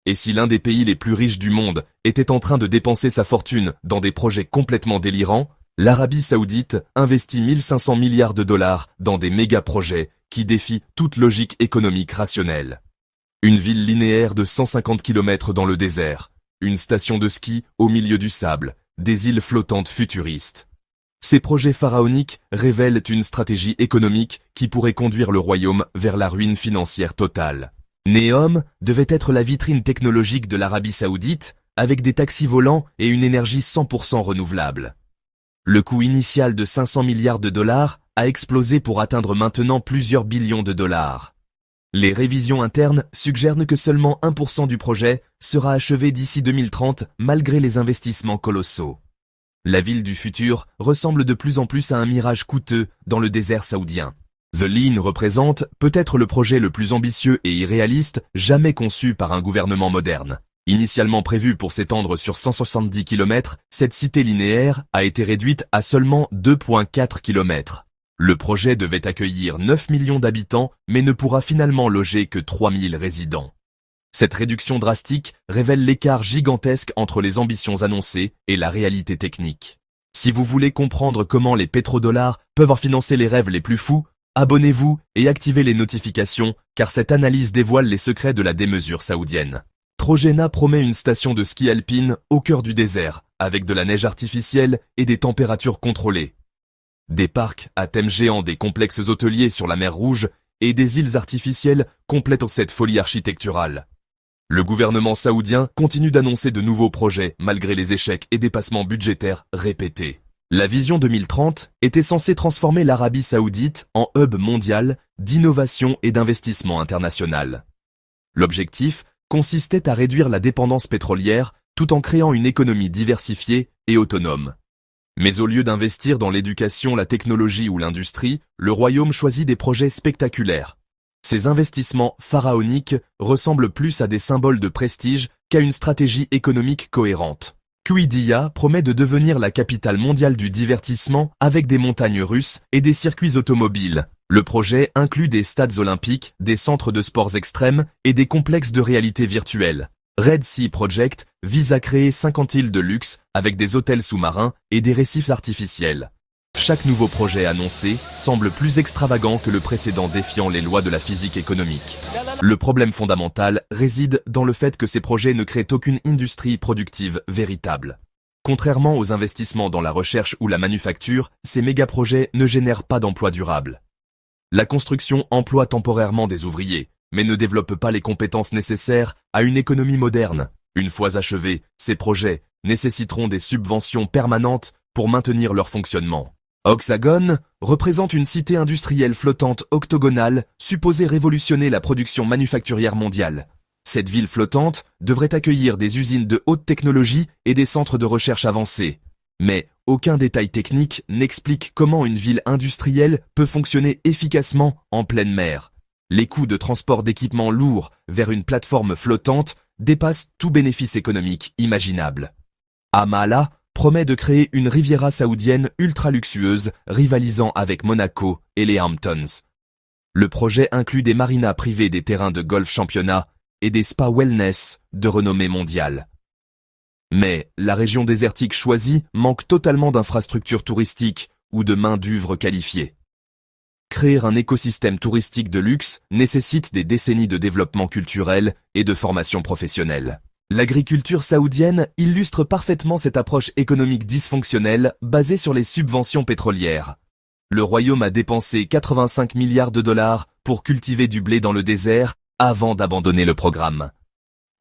Et si l'un des pays les plus riches du monde était en train de dépenser sa fortune dans des projets complètement délirants, l'Arabie Saoudite investit 1500 milliards de dollars dans des méga-projets qui défient toute logique économique rationnelle. Une ville linéaire de 150 km dans le désert, une station de ski au milieu du sable, des îles flottantes futuristes. Ces projets pharaoniques révèlent une stratégie économique qui pourrait conduire le royaume vers la ruine financière totale. Neom devait être la vitrine technologique de l'Arabie Saoudite, avec des taxis volants et une énergie 100% renouvelable. Le coût initial de 500 milliards de dollars a explosé pour atteindre maintenant plusieurs billions de dollars. Les révisions internes suggèrent que seulement 1% du projet sera achevé d'ici 2030 malgré les investissements colossaux. La ville du futur ressemble de plus en plus à un mirage coûteux dans le désert saoudien. The Line représente peut-être le projet le plus ambitieux et irréaliste jamais conçu par un gouvernement moderne. Initialement prévue pour s'étendre sur 170 km, cette cité linéaire a été réduite à seulement 2,4 km. Le projet devait accueillir 9 millions d'habitants, mais ne pourra finalement loger que 3000 résidents. Cette réduction drastique révèle l'écart gigantesque entre les ambitions annoncées et la réalité technique. Si vous voulez comprendre comment les pétrodollars peuvent financer les rêves les plus fous, abonnez-vous et activez les notifications, car cette analyse dévoile les secrets de la démesure saoudienne. Trojena promet une station de ski alpine au cœur du désert, avec de la neige artificielle et des températures contrôlées. Des parcs à thème géant, des complexes hôteliers sur la mer Rouge et des îles artificielles complètent cette folie architecturale. Le gouvernement saoudien continue d'annoncer de nouveaux projets malgré les échecs et dépassements budgétaires répétés. La vision 2030 était censée transformer l'Arabie Saoudite en hub mondial d'innovation et d'investissement international. L'objectif consistait à réduire la dépendance pétrolière tout en créant une économie diversifiée et autonome. Mais au lieu d'investir dans l'éducation, la technologie ou l'industrie, le royaume choisit des projets spectaculaires. Ces investissements pharaoniques ressemblent plus à des symboles de prestige qu'à une stratégie économique cohérente. Qiddiya promet de devenir la capitale mondiale du divertissement avec des montagnes russes et des circuits automobiles. Le projet inclut des stades olympiques, des centres de sports extrêmes et des complexes de réalité virtuelle. Red Sea Project vise à créer 50 îles de luxe avec des hôtels sous-marins et des récifs artificiels. Chaque nouveau projet annoncé semble plus extravagant que le précédent, défiant les lois de la physique économique. Le problème fondamental réside dans le fait que ces projets ne créent aucune industrie productive véritable. Contrairement aux investissements dans la recherche ou la manufacture, ces méga-projets ne génèrent pas d'emplois durables. La construction emploie temporairement des ouvriers, mais ne développe pas les compétences nécessaires à une économie moderne. Une fois achevés, ces projets nécessiteront des subventions permanentes pour maintenir leur fonctionnement. Oxagon représente une cité industrielle flottante octogonale supposée révolutionner la production manufacturière mondiale. Cette ville flottante devrait accueillir des usines de haute technologie et des centres de recherche avancés. Mais aucun détail technique n'explique comment une ville industrielle peut fonctionner efficacement en pleine mer. Les coûts de transport d'équipements lourds vers une plateforme flottante dépassent tout bénéfice économique imaginable. Amala promet de créer une Riviera saoudienne ultra luxueuse rivalisant avec Monaco et les Hamptons. Le projet inclut des marinas privés, des terrains de golf championnat et des spas wellness de renommée mondiale. Mais la région désertique choisie manque totalement d'infrastructures touristiques ou de main-d'œuvre qualifiée. Créer un écosystème touristique de luxe nécessite des décennies de développement culturel et de formation professionnelle. L'agriculture saoudienne illustre parfaitement cette approche économique dysfonctionnelle basée sur les subventions pétrolières. Le royaume a dépensé 85 milliards de dollars pour cultiver du blé dans le désert avant d'abandonner le programme.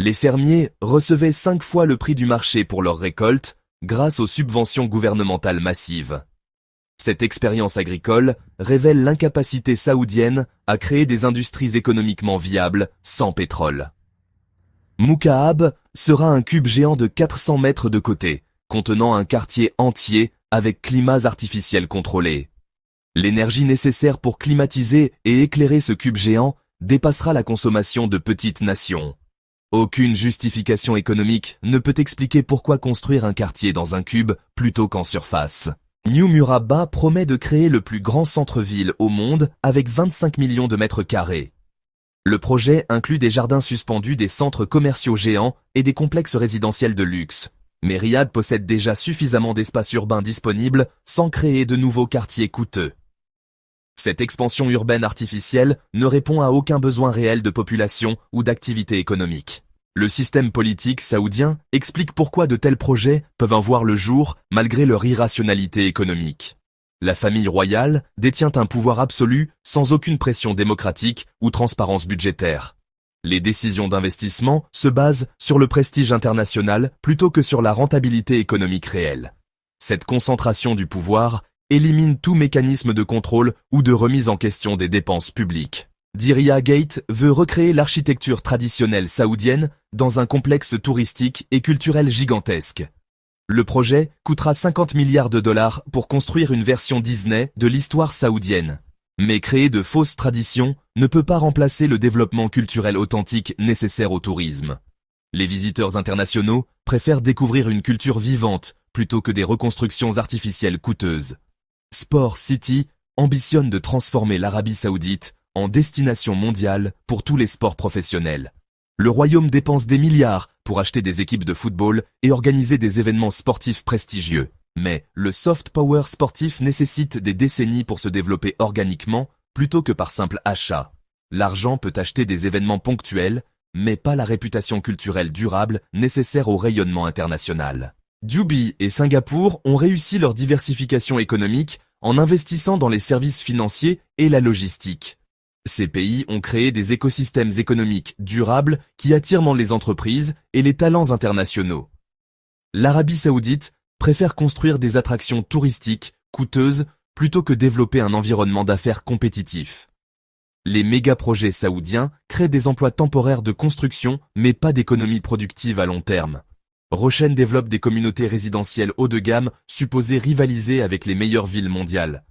Les fermiers recevaient 5 fois le prix du marché pour leur récolte grâce aux subventions gouvernementales massives. Cette expérience agricole révèle l'incapacité saoudienne à créer des industries économiquement viables sans pétrole. Moukaab sera un cube géant de 400 mètres de côté, contenant un quartier entier avec climats artificiels contrôlés. L'énergie nécessaire pour climatiser et éclairer ce cube géant dépassera la consommation de petites nations. Aucune justification économique ne peut expliquer pourquoi construire un quartier dans un cube plutôt qu'en surface. New Murabba promet de créer le plus grand centre-ville au monde avec 25 millions de mètres carrés. Le projet inclut des jardins suspendus, des centres commerciaux géants et des complexes résidentiels de luxe. Mais Riyad possède déjà suffisamment d'espace urbain disponible sans créer de nouveaux quartiers coûteux. Cette expansion urbaine artificielle ne répond à aucun besoin réel de population ou d'activité économique. Le système politique saoudien explique pourquoi de tels projets peuvent en voir le jour malgré leur irrationalité économique. La famille royale détient un pouvoir absolu sans aucune pression démocratique ou transparence budgétaire. Les décisions d'investissement se basent sur le prestige international plutôt que sur la rentabilité économique réelle. Cette concentration du pouvoir élimine tout mécanisme de contrôle ou de remise en question des dépenses publiques. Diriyah Gate veut recréer l'architecture traditionnelle saoudienne dans un complexe touristique et culturel gigantesque. Le projet coûtera 50 milliards de dollars pour construire une version Disney de l'histoire saoudienne. Mais créer de fausses traditions ne peut pas remplacer le développement culturel authentique nécessaire au tourisme. Les visiteurs internationaux préfèrent découvrir une culture vivante plutôt que des reconstructions artificielles coûteuses. Sport City ambitionne de transformer l'Arabie Saoudite en destination mondiale pour tous les sports professionnels. Le royaume dépense des milliards pour acheter des équipes de football et organiser des événements sportifs prestigieux. Mais le soft power sportif nécessite des décennies pour se développer organiquement plutôt que par simple achat. L'argent peut acheter des événements ponctuels, mais pas la réputation culturelle durable nécessaire au rayonnement international. Dubai et Singapour ont réussi leur diversification économique en investissant dans les services financiers et la logistique. Ces pays ont créé des écosystèmes économiques durables qui attirent les entreprises et les talents internationaux. L'Arabie Saoudite préfère construire des attractions touristiques coûteuses plutôt que développer un environnement d'affaires compétitif. Les méga-projets saoudiens créent des emplois temporaires de construction mais pas d'économie productive à long terme. Roshen développe des communautés résidentielles haut de gamme supposées rivaliser avec les meilleures villes mondiales.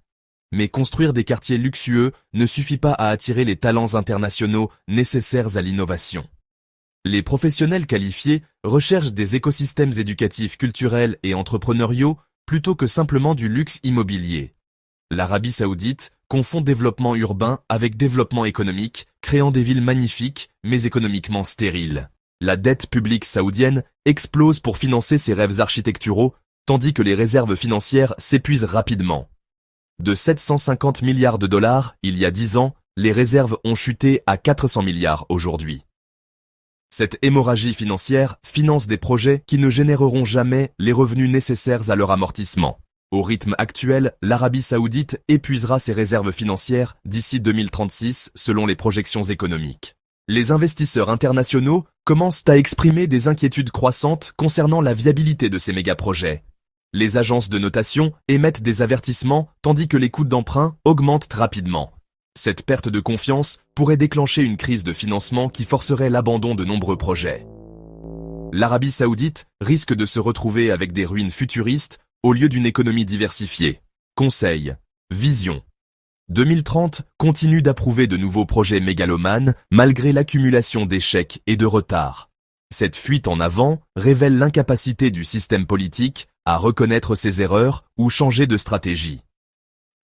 Mais construire des quartiers luxueux ne suffit pas à attirer les talents internationaux nécessaires à l'innovation. Les professionnels qualifiés recherchent des écosystèmes éducatifs, culturels et entrepreneuriaux plutôt que simplement du luxe immobilier. L'Arabie Saoudite confond développement urbain avec développement économique, créant des villes magnifiques mais économiquement stériles. La dette publique saoudienne explose pour financer ses rêves architecturaux, tandis que les réserves financières s'épuisent rapidement. De 750 milliards de dollars il y a 10 ans, les réserves ont chuté à 400 milliards aujourd'hui. Cette hémorragie financière finance des projets qui ne généreront jamais les revenus nécessaires à leur amortissement. Au rythme actuel, l'Arabie Saoudite épuisera ses réserves financières d'ici 2036 selon les projections économiques. Les investisseurs internationaux commencent à exprimer des inquiétudes croissantes concernant la viabilité de ces méga-projets. Les agences de notation émettent des avertissements tandis que les coûts d'emprunt augmentent rapidement. Cette perte de confiance pourrait déclencher une crise de financement qui forcerait l'abandon de nombreux projets. L'Arabie Saoudite risque de se retrouver avec des ruines futuristes au lieu d'une économie diversifiée. Conseil, vision. 2030 continue d'approuver de nouveaux projets mégalomanes malgré l'accumulation d'échecs et de retards. Cette fuite en avant révèle l'incapacité du système politique à reconnaître ses erreurs ou changer de stratégie.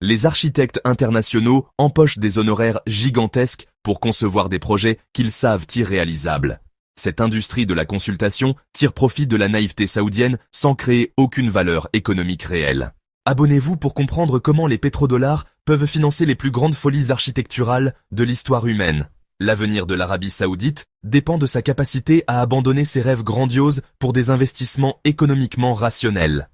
Les architectes internationaux empochent des honoraires gigantesques pour concevoir des projets qu'ils savent irréalisables. Cette industrie de la consultation tire profit de la naïveté saoudienne sans créer aucune valeur économique réelle. Abonnez-vous pour comprendre comment les pétrodollars peuvent financer les plus grandes folies architecturales de l'histoire humaine. L'avenir de l'Arabie Saoudite dépend de sa capacité à abandonner ses rêves grandioses pour des investissements économiquement rationnels.